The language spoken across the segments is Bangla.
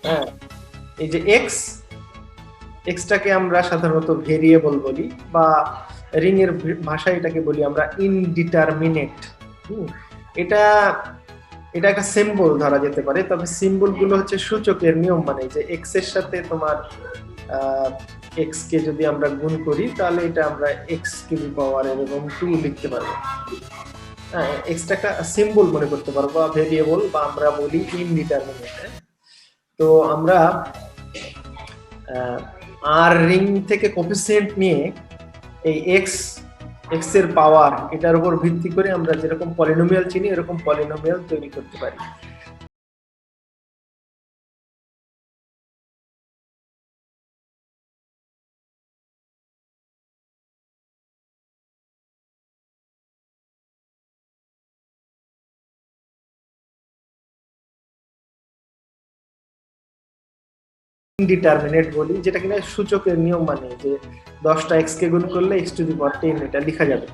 হ্যাঁ, এই যে এক্সটাকে আমরা সাধারণত ভেরিয়েবল বলি, বা রিং এর ভাষায় এটাকে বলি আমরা ইনডিটারমিনেট। এটা এটা একটা সিম্বল ধরা যেতে পারে, তবে সিম্বল গুলো হচ্ছে সূচকের নিয়ম, মানে যে এক্স এর সাথে তোমার এক্স কে যদি আমরা গুণ করি তাহলে এটা আমরা এক্স কিউব পাওয়ার এরকম 2 লিখতে পারবো। হ্যাঁ, এক্সটা একটা সিম্বল মনে করতে পারবো, বা ভেরিয়েবল, বা আমরা বলি ইনডিটারমিনেট। তো আমরা আর রিং থেকে কোফিসিয়েন্ট নিয়ে এই এক্স এর পাওয়ার এটার উপর ভিত্তি করে আমরা যেরকম পলিনোমিয়াল চিনি এরকম পলিনোমিয়াল তৈরি করতে পারি। ইনডিটারমিনেট বলি, যেটা কিনা সূচকের নিয়ম, মানে যে 10টা এক্স কে গুণ করলে এক্স টু দি পাওয়ার 10 এটা লেখা যাবে।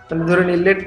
তাহলে ধরে নিন লেট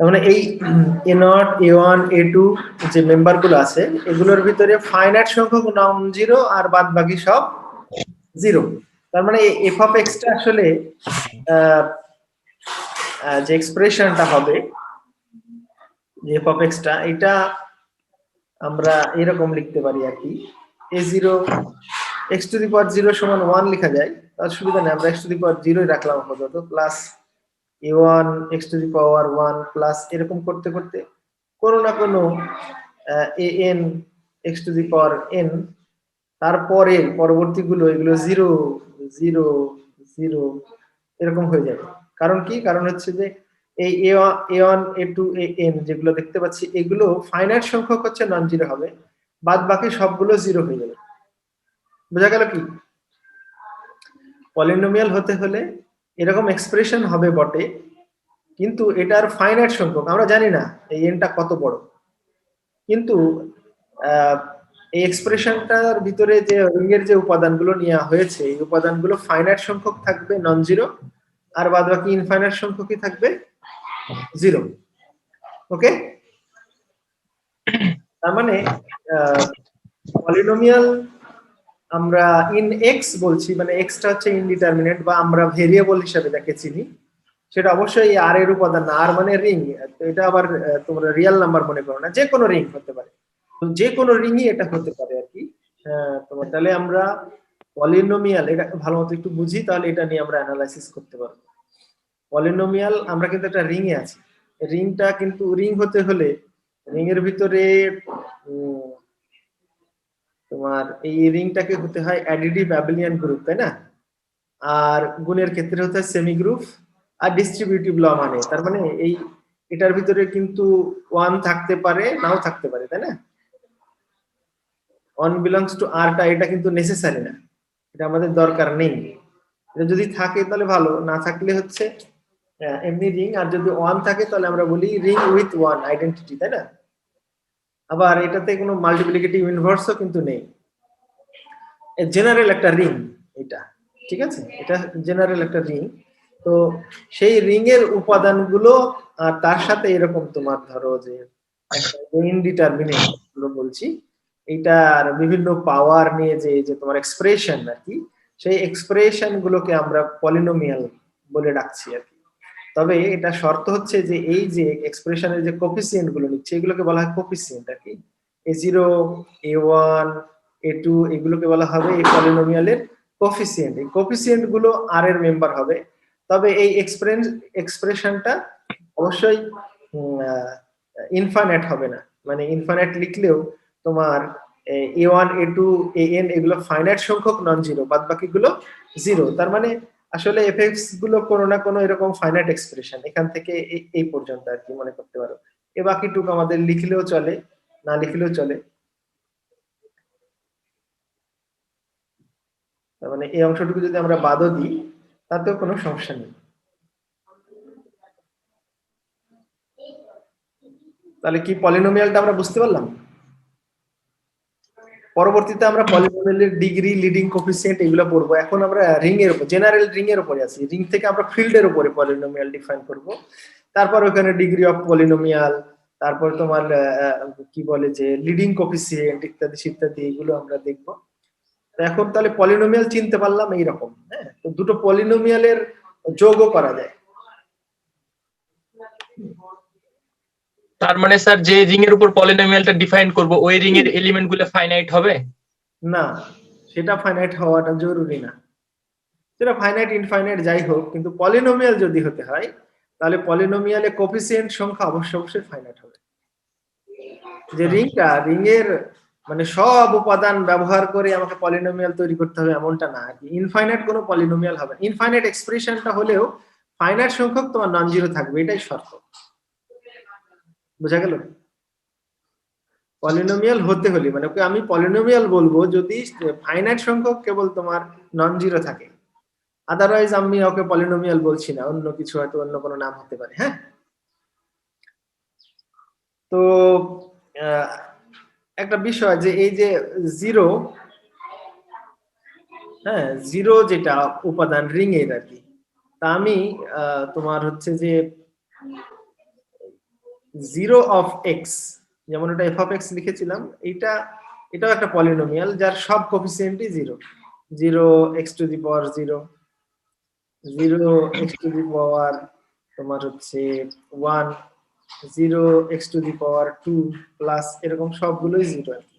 মানে এই a naught a one a two যে মেম্বার গুলো আছে এগুলোর ভিতরে ফাইনাইট সংখ্যক নন জিরো আর বাদ বাকি সব জিরো। তার মানে এফ অফ এক্সটা আসলে যে এক্সপ্রেশনটা হবে যে এফ অফ এক্সটা, এটা আমরা এরকম লিখতে পারি আর কি, a zero x to the power zero সমান 1 লেখা যায়, তার সুবিধা নেই, আমরা এক্স টু দি পাওয়ার জিরোই রাখলাম আপাতত, plus A one x to the power 1 plus এরকম করতে করতে কোনো না কোনো A N x to the power N, তারপরে পরবর্তীগুলো এগুলো জিরো জিরো জিরো এরকম হয়ে যাবে। কারণ কি? কারণ হচ্ছে যে এই a one a two a n যেগুলো দেখতে পাচ্ছি এগুলো ফাইনাইট সংখ্যক হচ্ছে নন জিরো হবে, বাদ বাকি সবগুলো জিরো হয়ে যাবে। বোঝা গেল কি? পলিনোমিয়াল হতে হলে এরকম এক্সপ্রেশন হবে বটে, কিন্তু এটার ফাইনাইট সংখ্যক আমরা জানি না এই এনটা কত বড়, কিন্তু এই এক্সপ্রেশনটার ভিতরে যে রিং এর যে উপাদানগুলো নেওয়া হয়েছে এই উপাদানগুলো ফাইনাইট সংখ্যক থাকবে নন জিরো, আর বাদ বাকি ইনফাইনাইট সংখ্যকই থাকবে জিরো। ওকে, তার মানে পলিনোমিয়াল আমরা ইন এক্স বলছি, মানে এক্সটা হচ্ছে ইনডিটারমিনেট, বা আমরা ভেরিয়েবল হিসেবে যাকে চিনি সেটা অবশ্যই আর এর উপাদান না, আর মানে রিং। এটা আবার তোমরা রিয়েল নাম্বার মনে করো না, যে কোনো রিং হতে পারে, যে কোনো রিংই এটা হতে পারে আর কি। তোমার তাহলে আমরা পলিনোমিয়াল এটা ভালো মতো একটু বুঝি, তাহলে এটা নিয়ে আমরা অ্যানালাইসিস করতে পারবো। পলিনোমিয়াল আমরা কিন্তু একটা রিং এ আছি, রিংটা কিন্তু রিং হতে হলে রিং এর ভিতরে তোমার এই রিংটাকে হতে হয় অ্যাডিটিভ অ্যাবিলিয়ান গ্রুপ, তাই না? আর গুণের ক্ষেত্রে হতে হয় সেমি গ্রুপ, আর ডিস্ট্রিবিউটিভ ল মানে তার মানে এই এটার ভিতরে কিন্তু ওয়ান থাকতে পারে নাও থাকতে পারে, তাই না? ওয়ান বিলংস টু আরটা এটা কিন্তু নেসেসারি না, এটা আমাদের দরকার নেই। এটা যদি থাকে তাহলে ভালো, না থাকলে হচ্ছে এমনি রিং, আর যদি ওয়ান থাকে তাহলে আমরা বলি রিং উইথ ওয়ান আইডেন্টিটি, তাই না? আবার এটাতে কোনো মাল্টিপ্লিকেটিভ ইনভার্সও কিন্তু নেই, জেনারেল একটা রিং এটা, ঠিক আছে? এটা জেনারেল একটা রিং। তো সেই রিং এর উপাদানগুলো আর তার সাথে এরকম তোমার ধরো যে ইনডিটারমিনেট গুলো বলছি, এইটার বিভিন্ন পাওয়ার নিয়ে যে যে তোমার এক্সপ্রেশন আর কি, সেই এক্সপ্রেশন গুলোকে আমরা পলিনোমিয়াল বলে ডাকছি আর কি। তবে এটা শর্ত হচ্ছে যে এই যে এক্সপ্রেশনের যে কোফিসিয়েন্ট গুলো নিচ্ছে এগুলোকে বলা হয় কোফিসিয়েন্ট আর কি। a0 a1 a2 এগুলোকে বলা হবে এই পলিনোমিয়ালের কোফিসিয়েন্ট। এই কোফিসিয়েন্ট গুলো আর এর মেম্বার হবে। তবে এই এক্সপ্রেশনটা অবশ্যই ইনফাইনাইট হবে না, মানে ইনফাইনাইট লিখলেও তোমার a1 a2 an এগুলো ফাইনাইট সংখ্যক নন জিরো, বাদ বাকিগুলো জিরো। তার মানে আসলে এফএক্স গুলো কোনো না কোনো এরকম ফাইনাইট এক্সপ্রেশন, এখান থেকে এই পর্যন্ত আর কি মনে করতে পারো। এ বাকিটুকু আমাদের লিখলেও চলে, না লিখলেও চলে। তার মানে এই অংশটুকু যদি আমরা বাদও দিই তাতেও কোনো সমস্যা নেই। তাহলে কি পলিনোমিয়ালটা আমরা বুঝতে পারলাম? পরবর্তীতে আমরা পলিনোমিয়ালের ডিগ্রি, লিডিং কোফিসিয়েন্ট এগুলো পড়বো। এখন আমরা রিং এর উপর, জেনারেল রিং এর উপরে আছি। রিং থেকে আমরা ফিল্ডের উপরে পলিনোমিয়াল ডিফাইন করব। তারপর ওখানে ডিগ্রি অফ পলিনোমিয়াল, তারপর তোমার কি বলে যে লিডিং কোফিসিয়েন্ট ইত্যাদি ইত্যাদি এগুলো আমরা দেখব। তো এখন তাহলে পলিনোমিয়াল চিনতে পারলাম এইরকম, হ্যাঁ। তো দুটো পলিনোমিয়ালের যোগও করা যায়। তার মানে স্যার যে রিং এর উপর পলিনোমিয়ালটা ডিফাইন করব ওই রিং এর এলিমেন্ট গুলো ফাইনাইট হবে? না, সেটা ফাইনাইট হওয়াটা জরুরি না। সেটা ফাইনাইট ইনফাইনাইট যাই হোক, কিন্তু পলিনোমিয়াল যদি হতে হয় তাহলে পলিনোমিয়ালে কোফিসিয়েন্ট সংখ্যা অবশ্যই ফাইনাইট হবে। যে রিংটা, রিং এর মানে সব উপাদান ব্যবহার করে আমাকে পলিনোমিয়াল তৈরি করতে হবে এমনটা না। ইনফাইনাইট কোনো পলিনোমিয়াল হবে না। ইনফাইনাইট এক্সপ্রেশনটা হলেও ফাইনাইট সংখ্যক তোমার নন জিরো থাকবে, এটাই শর্ত। বোঝা গেল? পলিনোমিয়াল হতে হলে মানে আমি পলিনোমিয়াল বলবো যদি ফাইনাইট সংখ্যক কেবল তোমার নন জিরো থাকে। আদারওয়াইজ আমি ওকে পলিনোমিয়াল বলছি না, অন্য কিছু হয়তো অন্য কোনো নাম হতে পারে। হ্যাঁ, তো একটা বিষয় যে এই যে জিরো, হ্যাঁ জিরো যেটা উপাদান রিং এর আর কি, তা আমি তোমার হচ্ছে যে জিরো অফ এক্স, যেমন এটা এফ অফ এক্স লিখেছিলাম, এটাও একটা পলিনোমিয়াল যার সব কোফিসিয়েন্টই zero. Zero x to the power zero, zero x to the power তোমার হচ্ছে one, zero x to the power two plus এরকম সবগুলোই জিরো আর কি।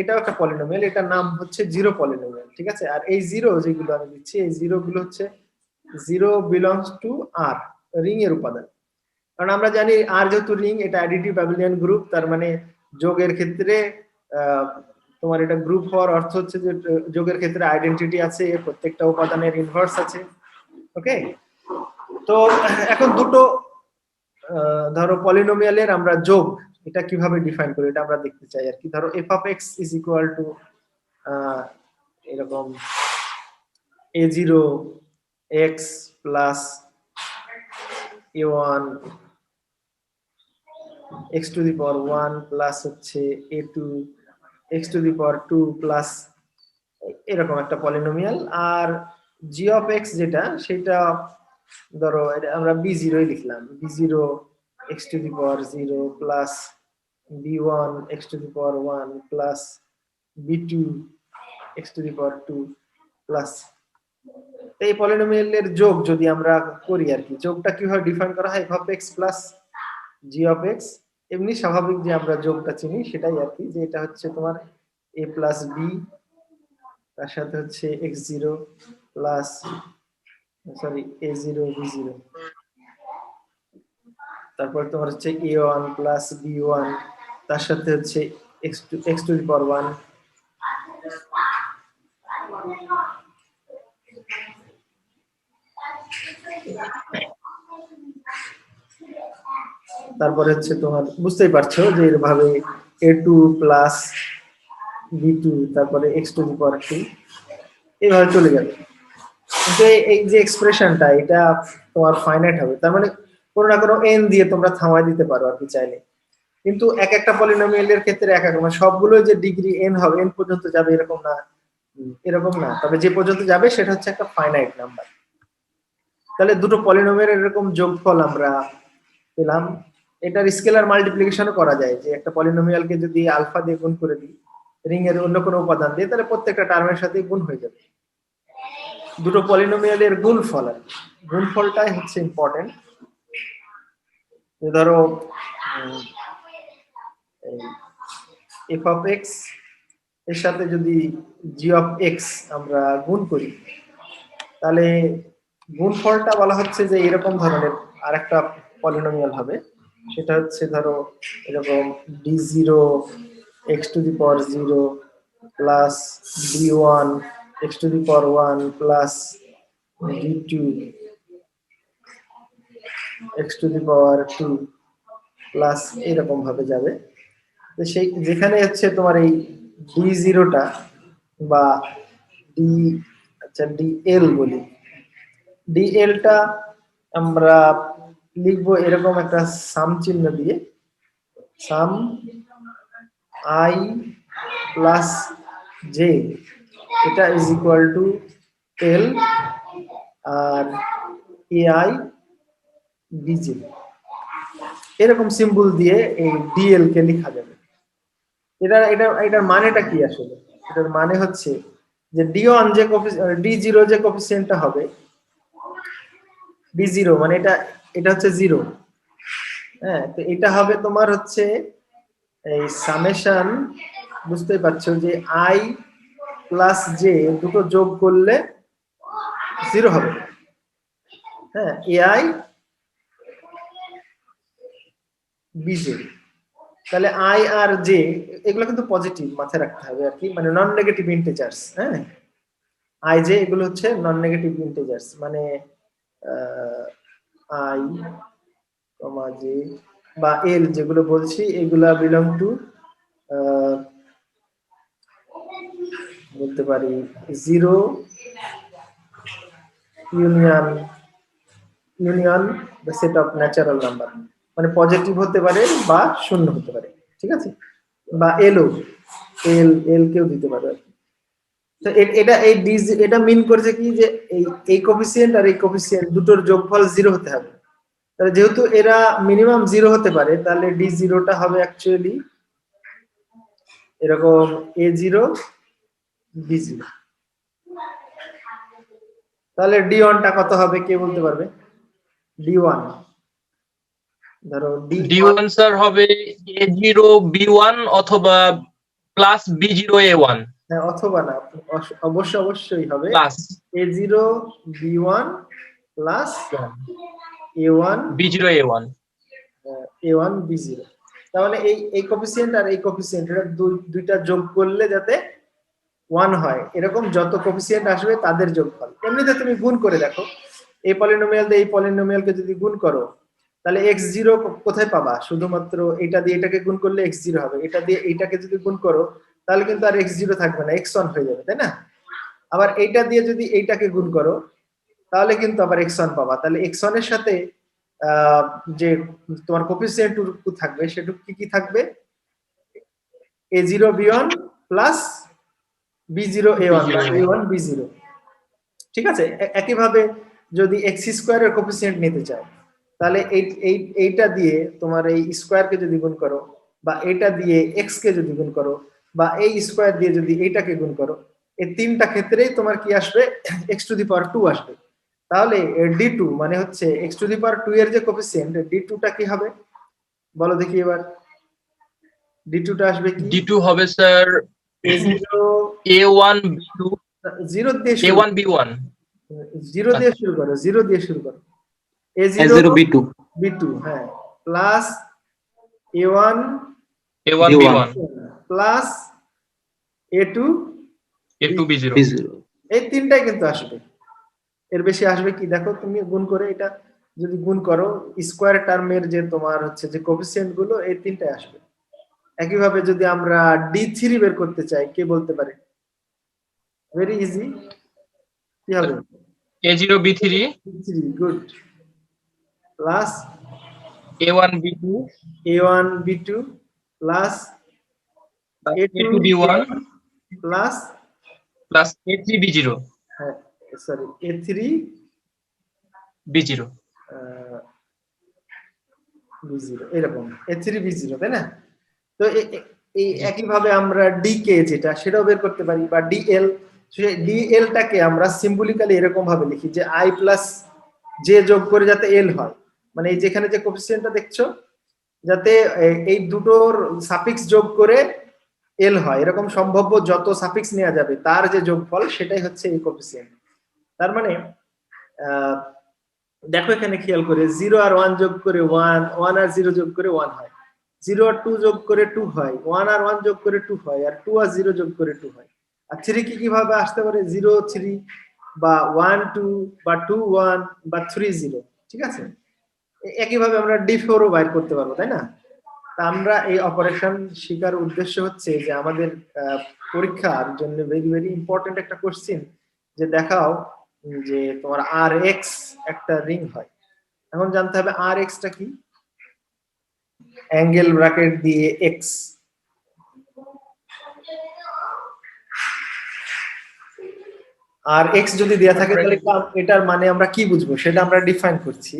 এটাও একটা পলিনোমিয়াল, এটার নাম হচ্ছে জিরো পলিনোমিয়াল। ঠিক আছে? আর এই জিরো যেগুলো আমি দিচ্ছি, এই জিরো গুলো হচ্ছে জিরো বিলংস টু আর, রিং এর উপাদান। কারণ আমরা জানি আর যেহেতু রিং, এটা অ্যাডিটিভ অ্যাবিলিয়ান গ্রুপ, তার মানে যোগের ক্ষেত্রে তোমার এটা গ্রুপ হওয়ার অর্থ হচ্ছে যে যোগের ক্ষেত্রে আইডেন্টিটি আছে, এর প্রত্যেকটা উপাদানের ইনভার্স আছে। ওকে, তো এখন দুটো ধরো পলিনোমিয়ালের আমরা যোগ এটা কিভাবে ডিফাইন করি এটা আমরা দেখতে চাই আর কি। ধরো f of x is equal to এরকম a0 x plus a1 x to the power 1 plus হচ্ছে a2 x to the power 2 plus এরকম একটা পলিনোমিয়াল। আর g অফ x যেটা, সেটা ধরো আমরা b0 লিখলাম, b0 x to the power 0 plus b1 x to the power 1 plus b2 x to the power 2 plus. এই পলিনোমিয়ালের যোগ যদি আমরা করি আর কি, যোগটা কিভাবে ডিফাইন করা হয়, f of x plus g of x, এমনি স্বাভাবিক যে আমরা যোগটা চিনি সেটাই আর কি, যে এটা হচ্ছে তোমার a প্লাস b, তার সাথে হচ্ছে x0 plus sorry a0 b0, তারপর তোমার হচ্ছে a1 প্লাস b1, তার সাথে হচ্ছে x টু দি পাওয়ার 1, তারপরে হচ্ছে তোমার বুঝতেই পারছো যে এভাবে a2 প্লাস b2, তারপরে x টু দি পাওয়ার 2, এইভাবে চলে যাবে। কিন্তু এই যে এক্সপ্রেশনটা, এটা তোমার ফাইনাইট হবে। তার মানে কোনো না কোনো n দিয়ে তোমরা থামাই দিতে পারো আর কি চাইলে। কিন্তু এক একটা পলিনোমিয়ালের ক্ষেত্রে এক এক, মানে সবগুলো যে ডিগ্রি n হবে, n পর্যন্ত যাবে এরকম না, এরকম না। তবে যে পর্যন্ত যাবে সেটা হচ্ছে একটা ফাইনাইট নাম্বার। তাহলে দুটো পলিনোমিয়ালের এরকম যোগফল আমরা পেলাম। এটার স্কেলার মাল্টিপ্লিকেশনও করা যায়, যে একটা পলিনোমিয়ালকে যদি আলফা দিয়ে গুণ করে দিই রিং এর অন্য কোনো উপাদান দিয়ে, তাহলে প্রত্যেকটা টার্মের সাথে গুণ হয়ে যাবে। দুটো পলিনোমিয়ালের গুণফল আর কি। গুণফলটাই হচ্ছে ইম্পর্টেন্ট। ধরো এফ অফ এক্স এর সাথে যদি জি অফ এক্স আমরা গুণ করি, তাহলে গুণফলটা বলা হচ্ছে যে এরকম ধরনের আরেকটা পলিনোমিয়াল হবে। সেটা হচ্ছে ধরো এরকম d0 x to the power 0 plus d1 x to the power 1 plus d2 x to the power 2 plus এরকম ভাবে যাবে। তো সেই যেখানে হচ্ছে তোমার এই d0টা বা ডি, আচ্ছা dl বলি, dlটা আমরা লিখবো এরকম একটা সাম চিহ্ন দিয়ে, সাম i প্লাস j, এটা ইজ ইকুয়াল টু l আর ai bj, এরকম সিম্বল দিয়ে এই dl কে লেখা যাবে। এটার মানেটা কি আসলে? এটার মানে হচ্ছে যে d1 যে d0 যে কোএফিসিয়েন্টটা হবে, d0 মানে এটা হচ্ছে 0। হ্যাঁ, তো এটা হবে তোমার হচ্ছে এই সামেশন, বুঝতে পারছো যে i প্লাস j দুটো যোগ করলে 0 হবে। হ্যাঁ, ai bj, তাহলে i আর j এগুলো কিন্তু পজিটিভ, মাথায় রাখতে হবে আর কি, মানে নন নেগেটিভ ইন্টিজার্স। হ্যাঁ, i j এগুলো হচ্ছে নন নেগেটিভ ইন্টিজার্স, মানে i j বা l যেগুলো বলছি এগুলা বিলং টু বলতে পারি 0 union the set of natural number, মানে পজিটিভ হতে পারে বা শূন্য হতে পারে, ঠিক আছে, বা এল কেও দিতে পারে। তো এটা এই এটা মিন করছে কি যে এই কোএফিসিয়েন্ট আর এই কোএফিসিয়েন্ট দুটোর যোগফল 0 হতে হবে। তাহলে যেহেতু এরা মিনিমাম 0 হতে পারে, তাহলে d0টা হবে অ্যাকচুয়ালি এরকম a0 b0। তাহলে d1টা কত হবে কে বলতে পারবে? d1 ধরো d1 স্যার হবে a0 b1 অথবা প্লাস b0 a1। হ্যাঁ, অথবা না, অবশ্যই হবে plus a0 b1 plus a1 b0 a1। a1 b0। তার মানে এই কোএফিসিয়েন্ট আর এই কোএফিসিয়েন্ট এর দুইটা যোগ করলে যাতে 1 হয়, এরকম যত কোএফিসিয়েন্ট আসবে তাদের যোগফল। এমনিতে তুমি গুণ করে দেখো, এই পলিনোমিয়াল দিয়ে এই পলিনোমিয়ালকে যদি গুণ করো, তাহলে x0 কোথায় পাবা? শুধুমাত্র এটা দিয়ে এটাকে গুণ করলে x0 হবে, এটা দিয়ে এইটাকে যদি গুণ করো তাহলে কিন্তু আর x0 থাকবে না, x1 হয়ে যাবে, তাই না? আবার এইটা দিয়ে যদি এইটাকে গুণ করো তাহলে কিন্তু আবার x1 পাবা। তাহলে x1 এর সাথে যে তোমার কোএফিসিয়েন্ট থাকবে সেটুকু কি থাকবে? a0 b1 plus b0 a1 বা a1 b0, ঠিক আছে। একইভাবে যদি x স্কয়ারের কোএফিসিয়েন্ট নিতে চাও, তাহলে এইটা দিয়ে তোমার এই স্কয়ারকে যদি গুণ করো, বা এটা দিয়ে x কে যদি গুণ করো, বা এই স্কয়ার দিয়ে যদি এইটাকে গুণ করো, এই তিনটা ক্ষেত্রেই তোমার কি আসবে? x টু দি পাওয়ার 2 আসবে। তাহলে d2 মানে হচ্ছে x টু দি পাওয়ার 2 এর যে কোএফিসিয়েন্ট, d2টা কি হবে বলো দেখি এবার? d2টা আসবে কি? d2 হবে স্যার a1 b2 0 দিয়ে শুরু, a1 b1 0 দিয়ে শুরু করো, 0 দিয়ে শুরু করো, a0 b2 b2, হ্যাঁ, plus a1 b1 plus a2 b0। এই তিনটাই কিন্তু আসবে। এর বেশি আসবে কি দেখো, তুমি গুণ করে এটা যদি গুণ করো স্কয়ার টার্মের যে তোমার হচ্ছে যে কোএফিসিয়েন্ট গুলো, এই তিনটাই আসবে। একইভাবে যদি আমরা d3 বের করতে চাই, কে বলতে পারে? ভেরি ইজি, কি হবে? a0 b3 d3, good, plus a1 b2 a1 b2 plus a2 b1 plus plus a3 b0 হ্যাঁ সরি a3 b0 b0, এরকম a3 b0, তাই না? তো এই একইভাবে আমরা dk যেটা সেটাও বের করতে পারি, বা dl সেই ডিএল টাকে আমরা সিম্বলিক্যালি এরকম ভাবে লিখি যে আই প্লাস জে যোগ করে যাতে এল হয়, মানে এই যেখানে যে কোফিসিয়েন্টটা দেখছো যাতে এই দুটোর সাফিক্স যোগ করে এল হয়, এরকম সম্ভাব্য যত সাফিক্স নেওয়া যাবে তার যে যোগফল সেটাই হচ্ছে এই কোফিসিয়েন্ট। তার মানে দেখো এখানে খেয়াল করে 0 আর 1 যোগ করে 1, 1 আর 0 যোগ করে 1 হয়, 0 আর 2 যোগ করে 2 হয়, 1 আর 1 যোগ করে 2 হয়, আর 2 আর 0 যোগ করে 2 হয়। আর 3 কি কিভাবে আসতে পারে? 0 3 বা 1 2 বা 2 1 বা 3 0, ঠিক আছে? একইভাবে আমরা d4 ও বাইর করতে পারবো, তাই না? তা আমরা এই অপারেশন শেখার উদ্দেশ্য হচ্ছে যে আমাদের পরীক্ষার জন্য ভেরি ভেরি ইম্পর্টেন্ট একটা কোশ্চেন, যে দেখাও যে তোমার আর এক্স একটা রিং হয়। এখন জানতে হবে আর এক্সটা কি, অ্যাঙ্গেল ব্র্যাকেট দিয়ে এক্স, আর এক্স যদি দেয়া থাকে তাহলে এটার মানে আমরা কি বুঝবো সেটা আমরা ডিফাইন করছি।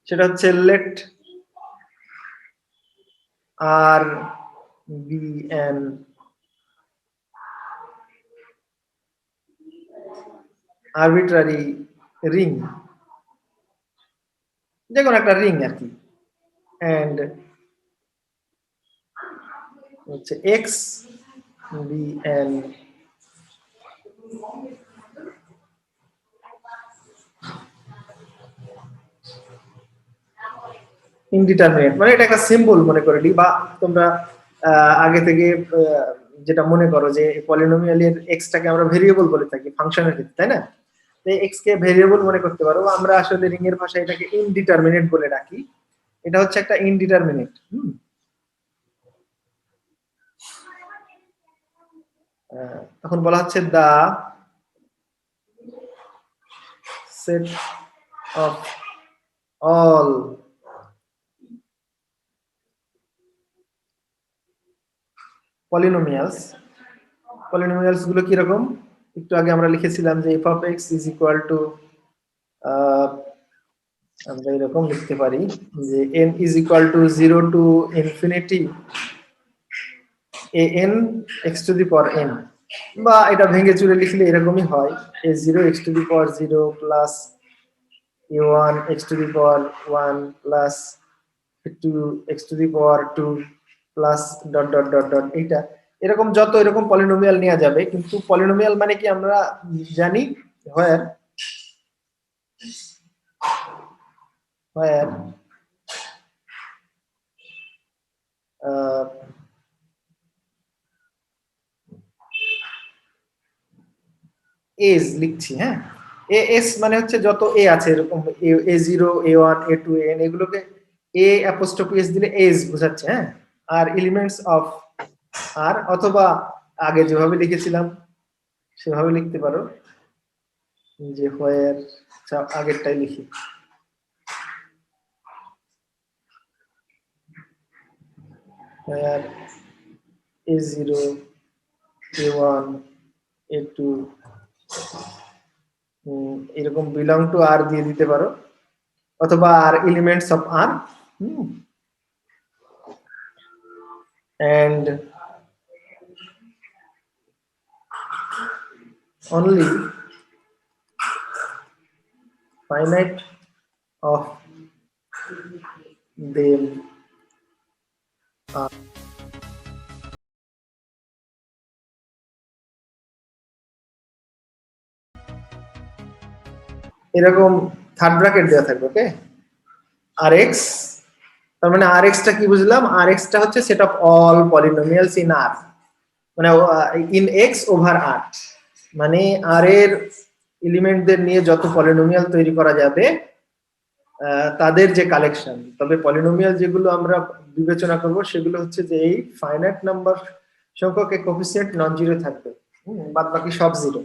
সেটা হচ্ছে লেট আর বি এন আরবিট্রারি রিং, যে কোনো একটা রিং আর কি, এন্ড হচ্ছে এক্স বি এন ইনডিটারমিনেট, মানে এটা একটা সিম্বল মনে করে নি, বা তোমরা আগে থেকে যেটা মনে করো যে পলিনোমিয়ালের এক্স টাকে আমরা ভেরিয়েবল বলে থাকি ফাংশনের ক্ষেত্রে, তাই না? এক্স কে ভেরিয়েবল মনে করতে পারো, আমরা আসলে রিং এর ভাষায় এটাকে ইনডিটারমিনেট বলে ডাকি। এটা হচ্ছে একটা ইনডিটারমিনেট। তখন বলা হচ্ছে the set of all polynomials, polynomials গুলো কি রকম একটু আগে আমরা লিখেছিলাম যে f of x is equal to আমরা এরকম লিখতে পারি যে n is equal to 0 to infinity an x to the power n, বা এটা ভেঙে চুরে লিখলে এরকমই হয় a0 x to the power 0 plus a1 x to the power 1 plus a2 x to the power 2 plus dot dot dot dot, এটা এরকম যত এরকম পলিনোমিয়াল নেওয়া যাবে। কিন্তু পলিনোমিয়াল মানে কি আমরা জানি where এজ লিখছি, হ্যাঁ, এস মানে হচ্ছে যত এ আছে এরকম a0 a1 a2 an, এগুলোকে এ অ্যাপোস্ট্রফি এস দিলে এজ বোঝাচ্ছে, হ্যাঁ। আর এলিমেন্টস অফ আর, অথবা আগে যেভাবে লিখেছিলাম সেভাবে লিখতে পারো যে হোয়ার, আগেরটাই লিখি হোয়ার a0 a1 a2 এরকম বিলং টু আর দিয়ে দিতে পারো, অথবা are elements of R, and only finite of them are এরকম থার্ড ব্র্যাকেট দেওয়া থাকবে, ওকে। আর এক্স, তার মানে আর এক্স টা কি বুঝলাম? আর এক্স টা হচ্ছে set of all polynomials in R, মানে ইন এক্স ওভার আর, মানে আর এর এলিমেন্টদের নিয়ে যত পলিনোমিয়াল তৈরি করা যাবে তাদের যে কালেকশন। তবে পলিনোমিয়াল যেগুলো আমরা বিবেচনা করব সেগুলো হচ্ছে যে এই ফাইনাইট নাম্বার সংখ্যক কোএফিসিয়েন্ট নন জিরো থাকবে, বাদ বাকি সব জিরো।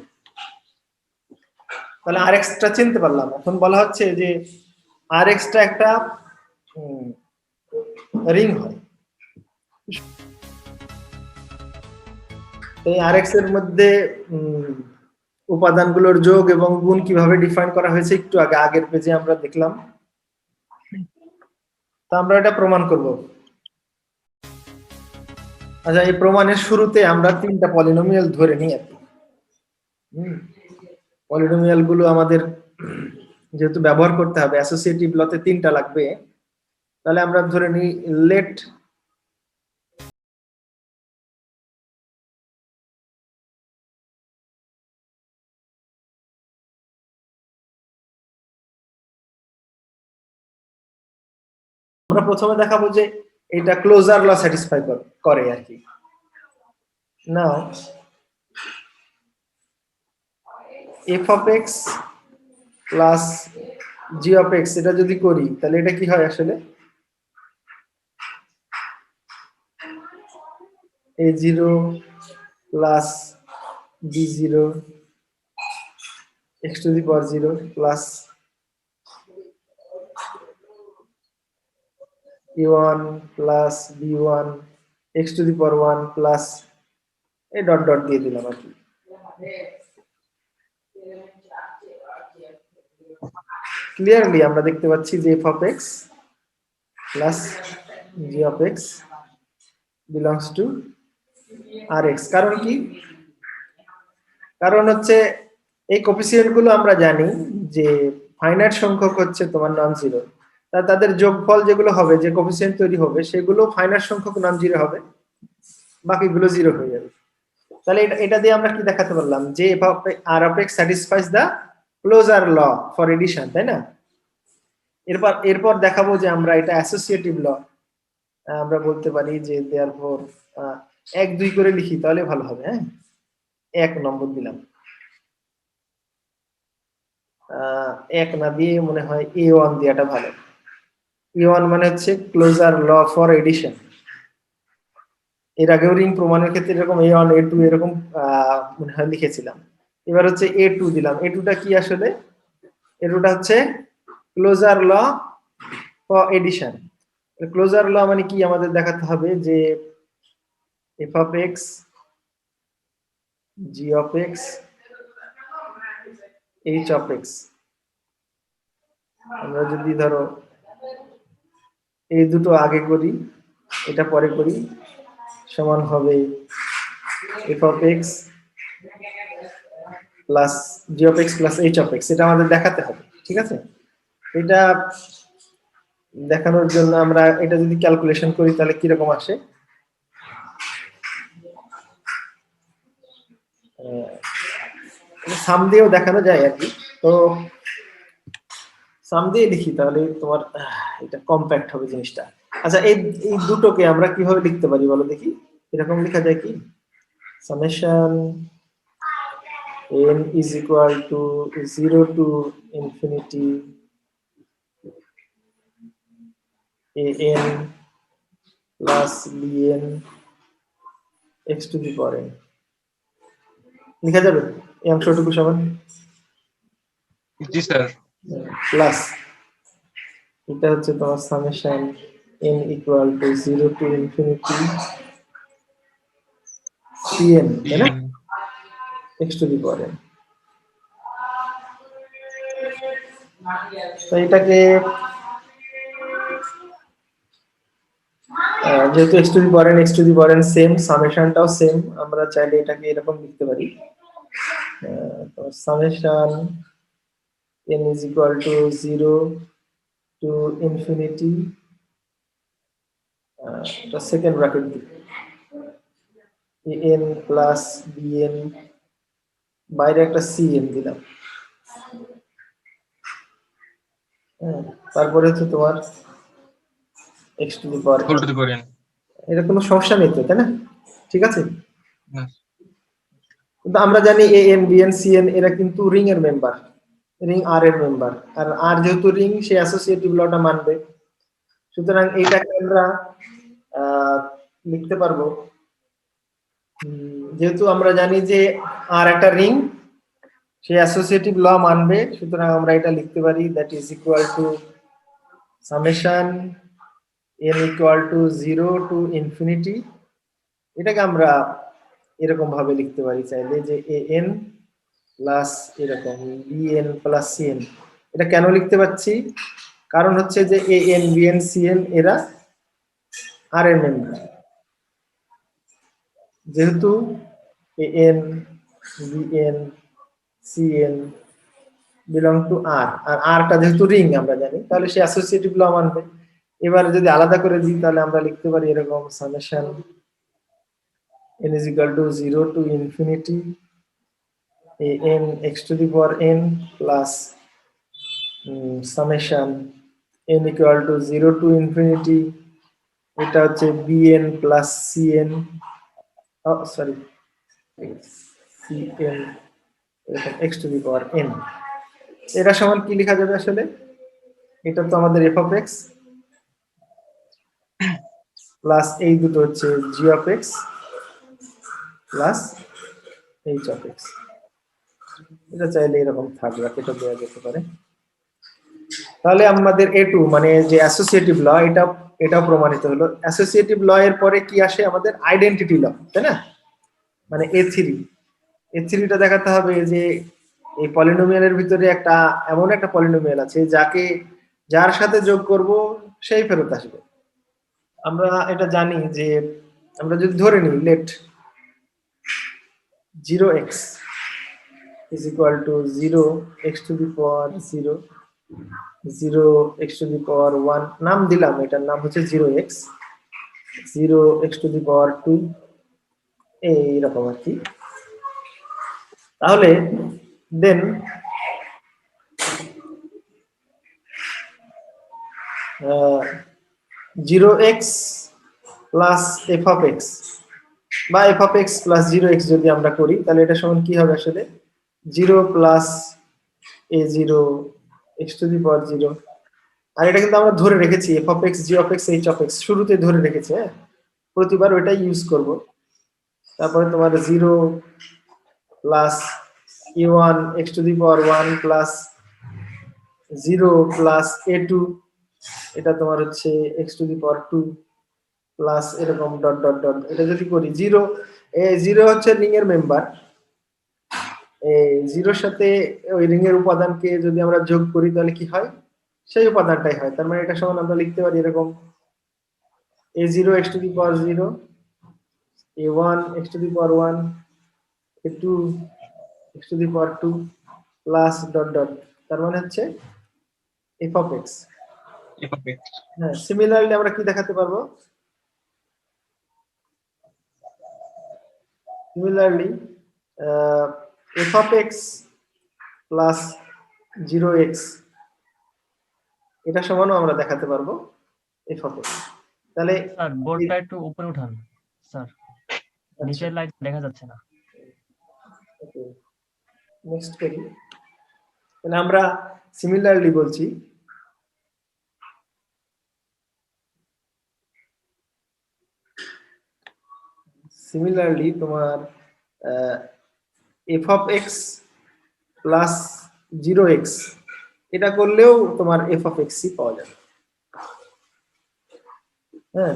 তাহলে আর এক্স টা চিনতে পারলাম। এখন বলা হচ্ছে যে আর এক্স টা একটা রিং হয়, এই আর এক্স এর মধ্যে উপাদানগুলোর যোগ এবং গুণ কিভাবে ডিফাইন করা হয়েছে একটু আগে আগের পেজে আমরা দেখলাম। তা আমরা এটা প্রমাণ করব। আচ্ছা, এই প্রমাণের শুরুতে আমরা তিনটা পলিনোমিয়াল ধরে নিই আর কি। পলিনোমিয়াল গুলো আমাদের যেহেতু ব্যবহার করতে হবে, অ্যাসোসিয়েটিভ লতে 3টা লাগবে, তাহলে আমরা ধরে নিই লেট আমরা প্রথমে দেখাবো যে এটা ক্লোজার ল স্যাটিসফাই করে আর কি। নাও f of x plus g of x এটা যদি করি তাহলে এটা কি হয় আসলে, a0 plus b0 x to the power 0 plus a1 plus b1 x to the power 1 plus এই ডট ডট দিয়ে দিলাম আর কি। ক্লিয়ারলি আমরা দেখতে পাচ্ছি যে f of x plus g of x belongs to rx। কারণ কি, কারণ হচ্ছে এই কোফিসিয়েন্ট গুলো আমরা জানি যে ফাইনাইট সংখ্যক হচ্ছে তোমার নন জিরো, তাদের যোগফল যেগুলো হবে, যে কোফিসিয়েন্ট তৈরি হবে সেগুলো ফাইনাইট সংখ্যক নন জিরো হবে, বাকিগুলো জিরো হয়ে যাবে। তাহলে এটা দিয়ে আমরা কি দেখাতে পারলাম যে r of x satisfies the closure law for addition, তাই না? এরপর দেখাবো যে আমরা এটা অ্যাসোসিয়েটিভ ল, আমরা বলতে পারি যে দেয়ারফর 1 2 করে লিখি তাহলে ভালো হবে। হ্যাঁ, 1 নম্বর দিলাম, 1 না দিয়ে মনে হয় a1 দেওয়াটা ভালো। a1 মানে হচ্ছে ক্লোজার ল ফর এডিশন। এর আগেও রিং প্রমাণের ক্ষেত্রে এরকম a1 a2 এরকম মনে হয় লিখেছিলাম। এবার হচ্ছে a2 দিলাম। a2টা কি আসলে, a2টা হচ্ছে closure law for addition. Closure law মানে কি আমাদের দেখাতে হবে যে f of x g of x h of x, আমরা যদি ধরো এই দুটো আগে করি এটা পরে করি, সমান হবে f of x plus g of x plus h of x। এটা আমাদের দেখাতে হবে, ঠিক আছে? এটা দেখানোর জন্য আমরা এটা যদি ক্যালকুলেশন করি তাহলে কি রকম আসে, সাম দিয়েও দেখানো যায় আর কি। তো সাম দিয়ে লিখি তাহলে তোমার এটা কম্প্যাক্ট হবে জিনিসটা। আচ্ছা, এই দুটোকে আমরা কিভাবে লিখতে পারি বলো দেখি, এরকম লেখা যায় কি, summation n is equal to 0 to infinity an plus bn x to the power n লেখা যাবে এই অংশটুকু সমান জি স্যার। প্লাস এটা হচ্ছে তোমার summation n equal to 0 to infinity cn, তাই না, x to the power n। তো এটাকে যেহেতু x to the power n same, সামেশনটাও সেম, আমরা চাইলে এটাকে এরকম লিখতে পারি, তো summation n is equal to 0 to infinity the second bracket an plus bn, বাইরে একটা cn দিলাম, তারপরে হচ্ছে তোমার x to the power whole to the power n। এটা কোনো সমস্যা নেই তো, তাই না? ঠিক আছে, হ্যাঁ। কিন্তু আমরা জানি an bn cn এরা কিন্তু রিং এর মেম্বার, রিং r এর মেম্বার, আর r যেহেতু রিং সে অ্যাসোসিয়েটিভ লটা মানবে। সুতরাং এইটাকে আমরা লিখতে পারবো, যেহেতু আমরা জানি যে r একটা রিং সে অ্যাসোসিয়েটিভ ল মানবে, সুতরাং আমরা এটা লিখতে পারি that is equal two summation n equal to 0 to infinity, এটাকে আমরা এরকম ভাবে লিখতে পারি চাইলে যে an প্লাস এরকম bn প্লাস cn। এটা কেন লিখতে পাচ্ছি, কারণ হচ্ছে যে an bn cn এরা r এর মেম্বার, যেহেতু an bn Cn belong to R, আর আরটা যেহেতু রিং আমরা জানি, তাহলে সে অ্যাসোসিয়েটিভ ল মানবে। এবার যদি আলাদা করে দিই তাহলে আমরা লিখতে পারি এরকম summation n is equal to 0 to infinity an x to the power n plus summation n equal to 0 to infinity, এটা হচ্ছে bn plus cn, sorry cn এরকম x to the power n। এটা সমান কি লেখা যাবে আসলে? এটা তো আমাদের f of x প্লাস এই দুটো হচ্ছে g of x plus h of x। এটা চাইলে এরকম থাকবে, এটা দেওয়া যেতে পারে। তাহলে আমাদের a2 মানে যে অ্যাসোসিয়েটিভ ল, এটা প্রমাণিত হলো। অ্যাসোসিয়েটিভ ল এর পরে কি আসে? আমাদের আইডেন্টিটি ল, তাই না? মানে a3টা দেখাতে হবে যে এই পলিনোমিয়ালের ভিতরে একটা এমন একটা পলিনোমিয়াল আছে যার সাথে যোগ করব সেই ফেরত আসবে। আমরা এটা জানি যে আমরা যদি ধরে নিই late 0x is equal to 0x to the power 0, 0x to the power 1, নাম দিলাম, এটার নাম হচ্ছে 0x, 0x to the power 2, এইরকম আর কি। তাহলে দেন 0x plus f of x বা f of x plus 0x যদি আমরা করি তাহলে এটা সমান কি হবে আসলে? 0 plus a0 x to the power 0। আর এটা কিন্তু আমরা ধরে রেখেছি f of x, g of x, h of x শুরুতে ধরে রেখেছি, হ্যাঁ, প্রতিবার ওইটাই ইউজ করব। তারপরে তোমার 0 plus a1 x to the power 1 plus 0 plus a2, এটা তোমার হচ্ছে x to the power 2 plus এরকম ডট ডট ডট। এটা যদি করি 0 হচ্ছে রিং এর মেম্বার, এই 0 সাথে ওই রিং এর উপাদানকে যদি আমরা যোগ করি তাহলে কি হয়? সেই উপাদানটাই হয়। তার মানে এটা সমান আমরা লিখতে পারি এরকম a0 x to the power 0, a1 x to the power 1, a2 x to the power 2 plus dot dot. তার মানে হচ্ছে f of x। হ্যাঁ, সিমিলারলি আমরা কি দেখাতে পারবো? Similarly, f of x plus 0x এটা সমানও আমরা দেখাতে পারবো f of x। তাহলে স্যার বোর্ডটা একটু উপরে উঠান স্যার, নিচের লাইট দেখা যাচ্ছে না। নেক্সট করি, তাহলে আমরা সিমিলারলি বলছি তোমার f of x plus 0x এটা করলেও তোমার f of x পাওয়া যাবে। হ্যাঁ,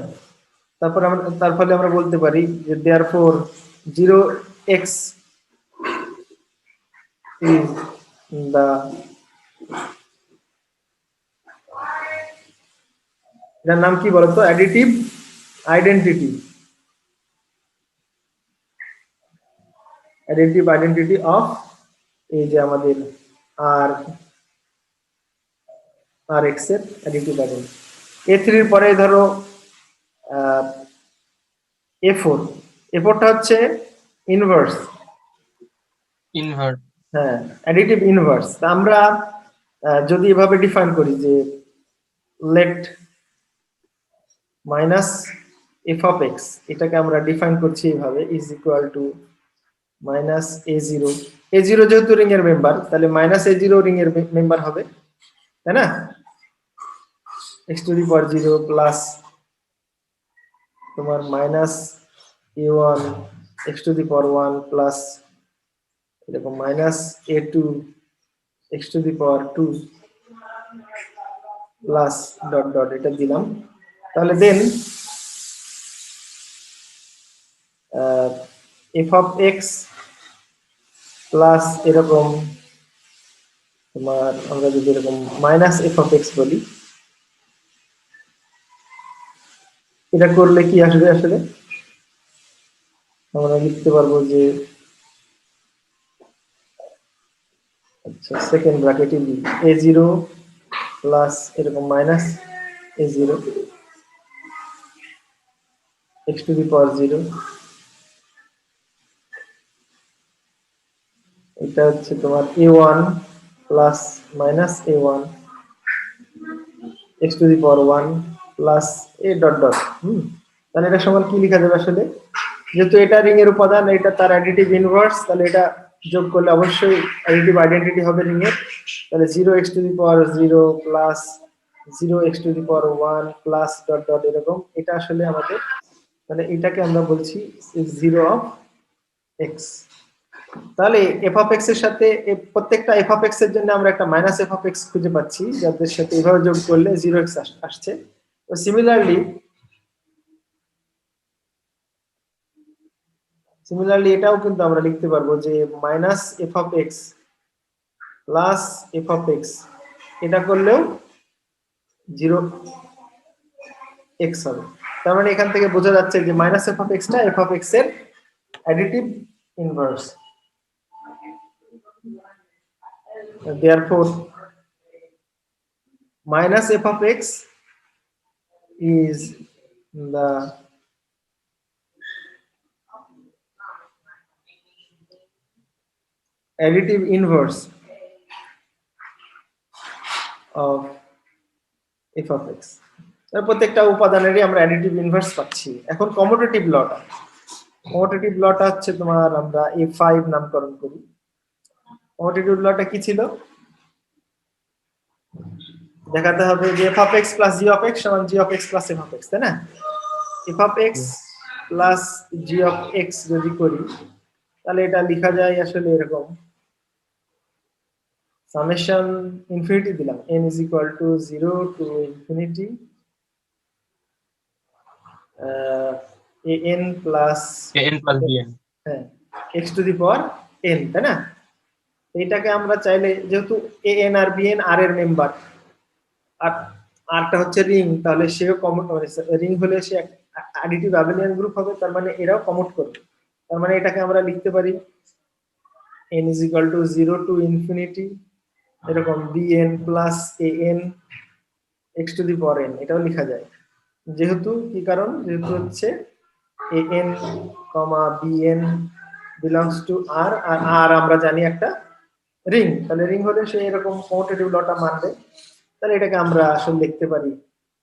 তার ফলে আমরা বলতে পারি যে therefore 0x is the এটার নাম কি বলতো? অ্যাডিটিভ আইডেন্টিটি অফ এই যে আমাদের আর এক্স এর অ্যাডিটিভ আইডেন্টিটি। a3 এর পরে ধরো a4টা হচ্ছে ইনভার্স, হ্যাঁ, অ্যাডিটিভ ইনভার্স। তা আমরা যদি এভাবে ডিফাইন করি যে let minus f of x, এটাকে আমরা ডিফাইন করছি এইভাবে is equal two minus a0 যেহেতু রিং এর মেম্বার তাহলে মাইনাস a0 রিং এর মেম্বার হবে, তাই না? x to the power 0 plus তোমার minus a1 x to the power 1 plus এরকম minus a2 x to the power 2 plus dot dot, এটা দিলাম। তাহলে then f of x plus এরকম তোমার আমরা যদি এরকম মাইনাস f of x বলি, এটা করলে কি আসবে আসলে? আমরা লিখতে পারবো যে আচ্ছা সেকেন্ড ব্র্যাকেটে a0 প্লাস এরকম minus a0 x to the power 0, এটা হচ্ছে তোমার a1 plus minus a1 x to the power 1 plus a dot dot. তাহলে এটা সমান কি লেখা যাবে আসলে, যেহেতু এটা রিং এর উপাদান, এটা তার অ্যাডিটিভ ইনভার্স, তাহলে এটা যোগ করলে অবশ্যই অ্যাডিটিভ আইডেন্টিটি হবে রিং এর। তাহলে 0x two the power 0 plus 0x two the power 1 plus dot dot এরকম, এটা আসলে আমাদের, তাহলে এটাকে আমরা বলছি 0 অফ x। তাহলে f অফ x এর সাথে প্রত্যেকটা f অফ x এর জন্য আমরা একটা মাইনাস f অফ x খুঁজে পাচ্ছি, যাদের সাথে এভাবে যোগ করলে 0x আসছে। তো সিমিলারলি এটাও কিন্তু আমরা লিখতে পারবো যে minus f of x plus f of x, এটা করলেও 0x হবে। তার মানে এখান থেকে বোঝা যাচ্ছে যে মাইনাস f অফ x টা f অফ x এর additive inverse. Therefore minus f of x is the additive inverse of f of x। প্রত্যেকটা উপাদানেরই আমরা অ্যাডিটিভ ইনভার্স পাচ্ছি। এখন কমুটেটিভ লটা হচ্ছে তোমার আমরা a5 নামকরণ করি। কমুটেটিভ লটা কি ছিল, দেখাতে হবে যে f of x plus g of x সমান g of x plus f of x, তাই না? f of x plus g of x যদি করি তাহলে এটা লেখা যায় আসলে এরকম, সামেশন ইনফিনিটি দিলাম n is equal to 0 to infinity an plus bn। হ্যাঁ x to the power n, তাই না? এইটাকে আমরা চাইলে, যেহেতু an আর bn r এর মেম্বার, আর আরটা হচ্ছে রিং, তাহলে সেও কমুট, রিং হলে সে অ্যাডিটিভ অ্যাবেলিয়ান গ্রুপ হবে, তার মানে এরাও কমুট করবে। তার মানে এটাকে আমরা লিখতে পারি n is equal to 0 to infinity এরকম bn plus an x to the power n, এটাও লেখা যায়। যেহেতু কি কারণ, যেহেতু হচ্ছে an, bn belongs to r, R r আমরা জানি একটা রিং, তাহলে রিং হলে সে এরকম কমুটেটিভ লটা মানবে। তাহলে এটাকে আমরা আসলে লিখতে পারি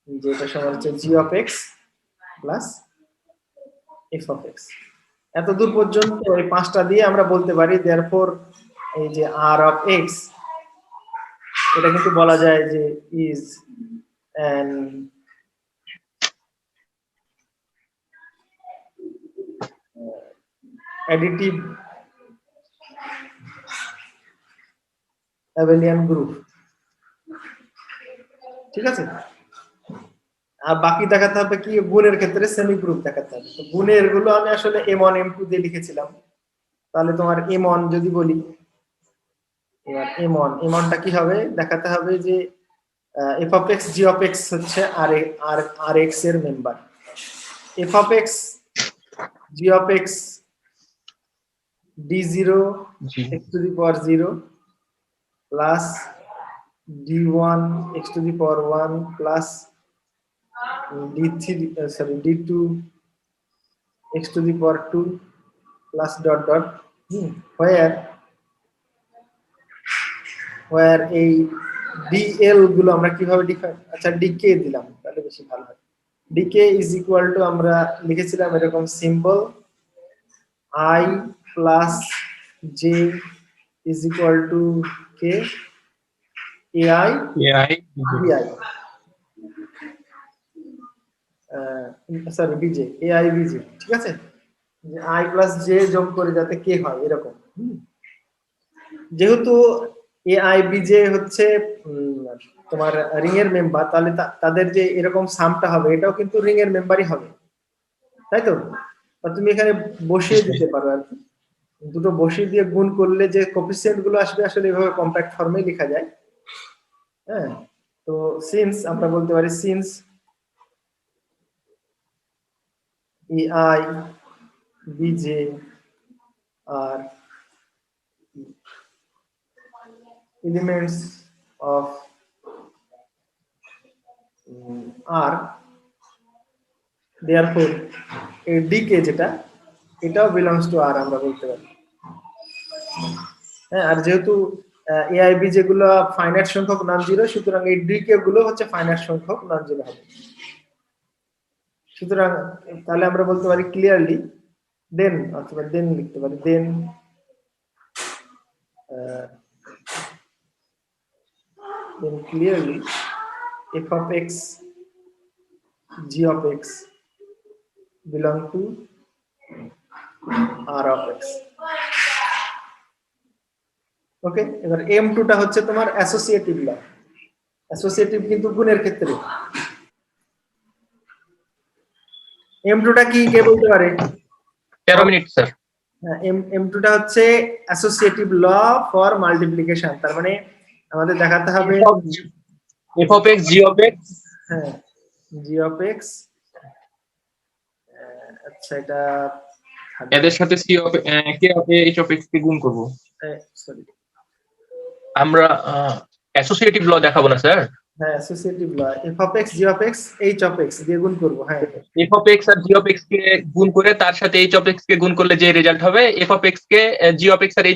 যে এটা সমান হচ্ছে g of x plus f of x। এত দূর পর্যন্ত এই পাঁচটা দিয়ে আমরা বলতে পারি therefore এই যে r of x, এটা কিন্তু বলা যায় যে is an additive abelian group, ঠিক আছে? আর বাকি দেখাতে হবে কি, গুণের ক্ষেত্রে সেমি গ্রুপ দেখাতে হবে। তো গুণের গুলো আমি আসলে m1 m2 দিয়ে লিখেছিলাম। তাহলে তোমার m1 যদি বলি, এবার m1 টা কি হবে, দেখাতে হবে যে f of x g of x হচ্ছে r x এর member, f of x g of x d0 x to the power 0 plus d1 x to the power 1 plus d3 d2 x to the power 2 plus dot dot, where এই dl গুলো আমরা কিভাবে ডিফাইন, আচ্ছা dk দিলাম তাহলে বেশি ভালো হয়। dk is equal to আমরা লিখেছিলাম এরকম symbol I plus j is equal to k ai bi, sorry bj ai bj, ঠিক আছে? যে i plus j যোগ করে যাতে k হয় এরকম। যেহেতু ai bj হচ্ছে তোমার রিং এর মেম্বার, তাহলে তাদের যে এরকম সামটা হবে এটাও কিন্তু রিং এর মেম্বারই হবে, তাই তো? তুমি এখানে বসিয়ে দিতে পারো আর কি, দুটো বসিয়ে দিয়ে গুণ করলে যে কোফিসিয়েন্ট গুলো আসবে আসলে এভাবে কম্প্যাক্ট ফর্মে লেখা যায়। হ্যাঁ, তো সিন্স আমরা বলতে পারি since ei bj are elements of R, therefore এই dk যেটা এটাও belongs to R আমরা বলতে পারি। হ্যাঁ, আর যেহেতু aib যেগুলো ফাইনাইট সংখ্যক নন জিরো, সুতরাং এই dk গুলো হচ্ছে ফাইনাইট সংখ্যক নন জিরো হবে। সুতরাং তাহলে আমরা বলতে পারি ক্লিয়ারলি দেন, অথবা দেন লিখতে পারি দেন clearly f of x g of x belong to R of x। ওকে, এবার m2 টা হচ্ছে তোমার অ্যাসোসিয়েটিভ ল। অ্যাসোসিয়েটিভ কিন্তু গুণের ক্ষেত্রে। m2 টা কি কে বলতে পারে? 13 মিনিট স্যার। হ্যাঁ, m2 টা হচ্ছে অ্যাসোসিয়েটিভ ল ফর মাল্টিপ্লিকেশন। তার মানে আমাদের দেখাতে হবে f of x g of x, হ্যাঁ g of x, আচ্ছা এটা এদের সাথে c of k of h of x কে গুণ করব। সরি, আমরা অ্যাসোসিয়েটিভ ল দেখাবো না স্যার। হ্যাঁ associative law f of x g of x h of x দিয়ে গুণ করব। হ্যাঁ, f of x R g of x কে গুণ করে তার সাথে h of x কে গুণ করলে যে রেজাল্ট হবে, f of x K g of x R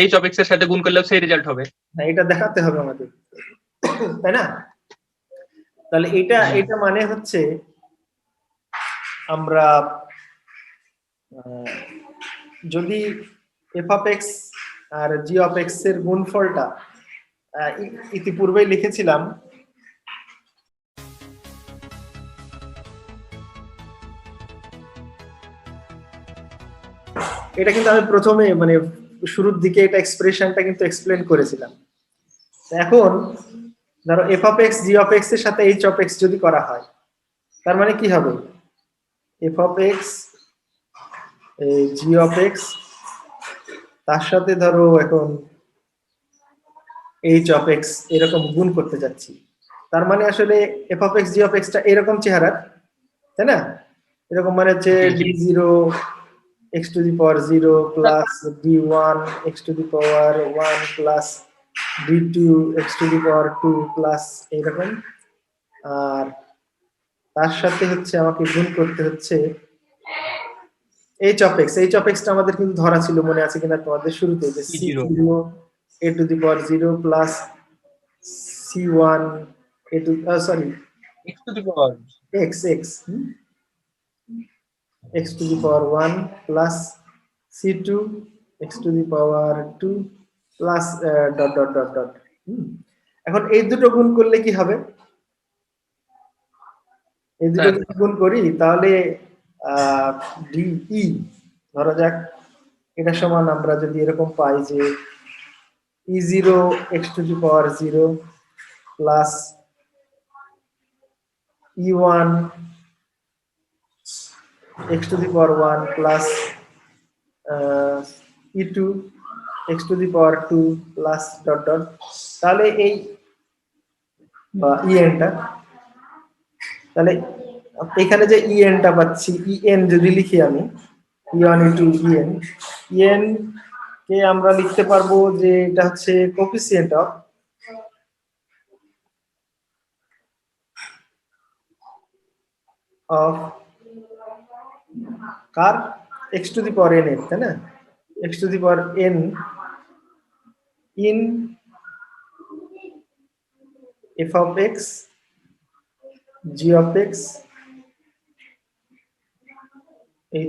h of x এর সাথে গুণ করলেও সেই রেজাল্ট হবে। হ্যাঁ এটা দেখাতে হবে আমাদের, তাই না? তাহলে এটা মানে হচ্ছে আমরা যদি f of x R g of x এর গুণফলটা ইতিপূর্বেই লিখেছিলাম, এটা কিন্তু আমি প্রথমে মানে শুরুর দিকে এটা এক্সপ্রেশনটা কিন্তু এক্সপ্লেন করেছিলাম। এখন ধরো f of x g of x এর সাথে h of x যদি করা হয়, তার মানে কি হবে? f of x g of x তার সাথে ধরো এখন h of x এরকম গুণ করতে যাচ্ছি। তার মানে আসলে f of x g of x টা এরকম চেহারার, তাই না? এরকম মানে হচ্ছে d0 x to the power 0 plus d1 x to the power 1 plus d2 x to the power 2 plus এইরকম। আর তার সাথে হচ্ছে আমাকে গুণ করতে হচ্ছে h of x। h of x টা আমাদের কিন্তু ধরা ছিল, মনে আছে কিনা তোমাদের শুরুতে, যে c0 a to the power 0 plus c1 a to sorry x to the power x to the power 1 plus c2 x to the power 2 plus dot dot dot dot। এখন এই দুটো গুণ করলে কি হবে? এই দুটো যদি গুণ করি তাহলে ডি ধরা যাক এটা সমান আমরা যদি এরকম পাই যে e0 x to the power 0 plus e1 x to the power 1 plus e2 x to the power 2 plus dot dot, তাহলে এই en টা, তাহলে এখানে যে en টা পাচ্ছি, en যদি লিখি আমি e1 into en কে আমরা লিখতে পারবো যে এটা হচ্ছে coefficient of car x to the power n এর, তাই না? x to the power n in f of x g of x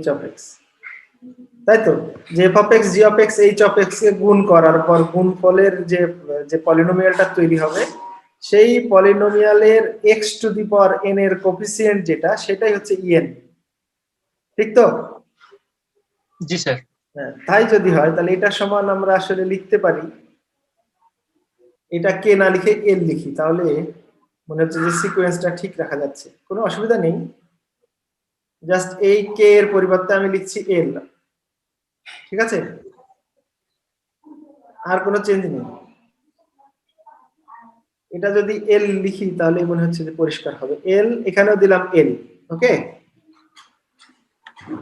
h of x, তাই তো? যে f of x g of x h of x কে গুণ করার পর গুণফলের যে পলিনোমিয়ালটা তৈরি হবে, সেই পলিনোমিয়ালের x to the power n এর কোএফিসিয়েন্ট যেটা, সেটাই হচ্ছে en, ঠিক তো? জি স্যার। হ্যাঁ, তাই যদি হয় তাহলে এটা সমান আমরা আসলে লিখতে পারি, এটা কে না লিখে এল লিখি, তাহলে মনে হচ্ছে যে সিকোয়েন্সটা ঠিক রাখা যাচ্ছে, কোনো অসুবিধা নেই। জাস্ট এই কে এর পরিবর্তে আমি লিখছি এল, ঠিক আছে? আর কোনো চেঞ্জ নেই। এটা যদি এল লিখি তাহলে মনে হচ্ছে যে পরিষ্কার হবে। এল এখানেও দিলাম এল, ওকে?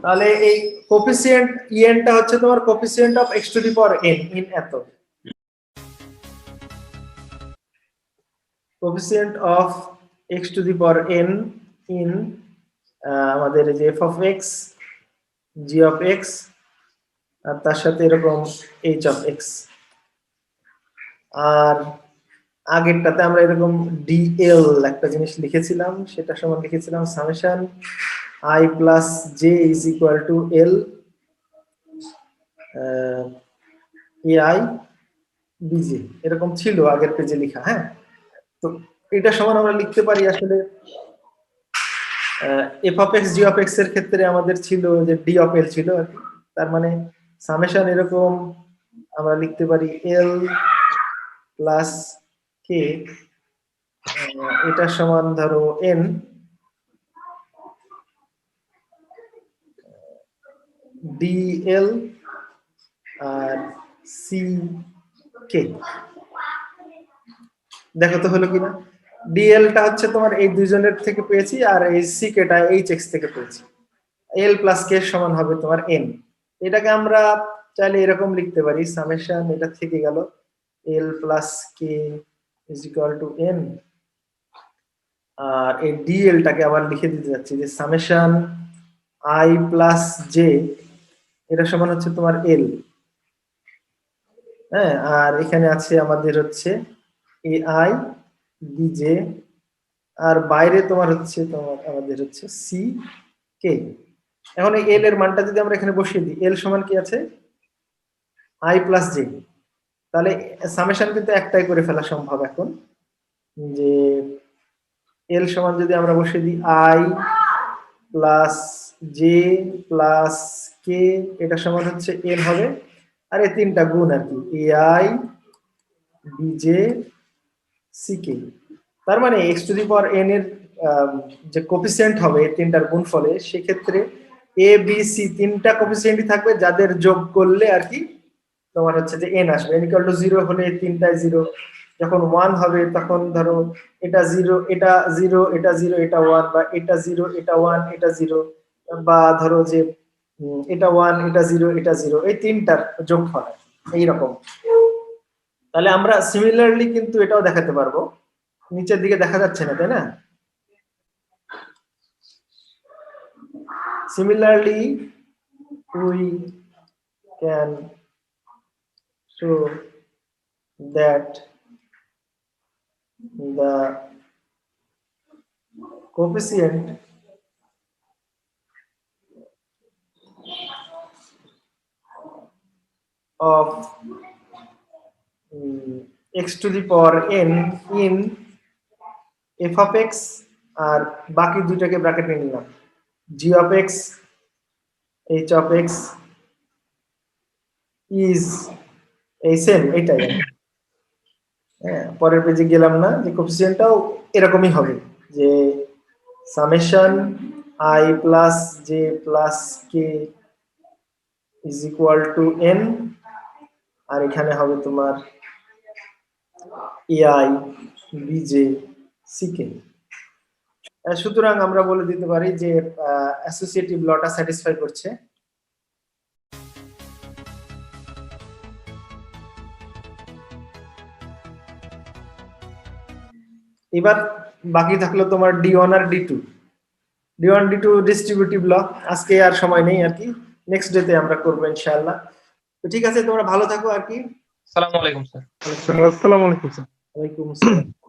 তাহলে এই কোএফিসিয়েন্ট en টা হচ্ছে তোমার coefficient of x to the power n in এত। Coefficient of x to the power n in আমাদের এই যে f of x g of x আর তার সাথে এরকম h of x। আর আগেরটাতে আমরা এরকম dl একটা জিনিস লিখেছিলাম, সেটা সমান লিখেছিলাম summation I plus j is equal to l ai bj, এরকম ছিল আগের পেজে লেখা। হ্যাঁ, তো এটা সমান আমরা লিখতে পারি আসলে f of x g of x এর ক্ষেত্রে আমাদের ছিল যে d of l ছিল আর কি। তার মানে সামেশন এরকম আমরা লিখতে পারি l প্লাস k, এটা সমান ধরো n dl আর ck। দেখো তো হলো কিনা। dl টা হচ্ছে তোমার এই দুইজনের থেকে পেয়েছি, আর এই ck টা hx থেকে পেয়েছি। l প্লাস k সমান হবে তোমার n। এটাকে আমরা চাইলে এরকম লিখতে পারি সামেশন, এটা থেকে গেল l plus k is equal two n, আর এই dl টাকে আবার লিখে দিতে যাচ্ছি যে সামেশন i প্লাস j, এটা সমান হচ্ছে তোমার l। হ্যাঁ, আর এখানে আছে আমাদের হচ্ছে ai bj, আর বাইরে তোমার হচ্ছে তোমার আমাদের হচ্ছে ck। এখন এই l এর মানটা যদি আমরা এখানে বসিয়ে দিই, l সমান কি আছে i প্লাস j, তাহলে সামেশন কিন্তু একটাই করে ফেলা সম্ভব এখন, যে l সমান যদি আমরা বসিয়ে দিই i plus j plus k, এটা সমান হচ্ছে n হবে, আর এই তিনটা গুণ আর কি ai bj ck। তার মানে x to the power n এর যে কোফিসিয়েন্ট হবে এই তিনটার গুণফলে, সেক্ষেত্রে a b c তিনটা কোফিসিয়েন্টই থাকবে যাদের যোগ করলে আর কি তোমার হচ্ছে যে n আসবে। n ইকুয়াল টু 0 হলে তিনটায় 0, যখন 1 হবে তখন ধরো এটা 0 এটা 0 এটা 0 এটা 1, বা এটা 0 এটা 1 এটা 0, বা ধরো যে এটা 1 এটা 0 এটা 0, এই তিনটার যোগফল এইরকম। তাহলে আমরা সিমিলারলি কিন্তু এটাও দেখাতে পারবো, নিচের দিকে দেখা যাচ্ছে না তাই না? Similarly, we can show that the coefficient of x to the power n in f of x, আর বাকি দুইটাকে ব্র্যাকেটে নিলাম, g of x h of x is এই সেম এটাই। হ্যাঁ, পরের পেজে গেলাম না, যে কোফিসিয়েন্টটাও এরকমই হবে যে summation i plus j plus k is equal two n, আর এখানে হবে তোমার ai bj ck। সুতরাং আমরা বলে দিতে পারি যে অ্যাসোসিয়েটিভ লটা স্যাটিসফাই করছে। এবার বাকি থাকলো তোমার d1 আর d2। d1 d2 ডিস্ট্রিবিউটিভ ল, আজকে আর সময় নেই আর কি, নেক্সট ডে তে আমরা করবো ইনশাআল্লাহ। তো ঠিক আছে, তোমরা ভালো থাকো আর কি। আসসালামু আলাইকুম স্যার। আসসালামু আলাইকুম স্যার। ওয়ালাইকুম আসসালাম।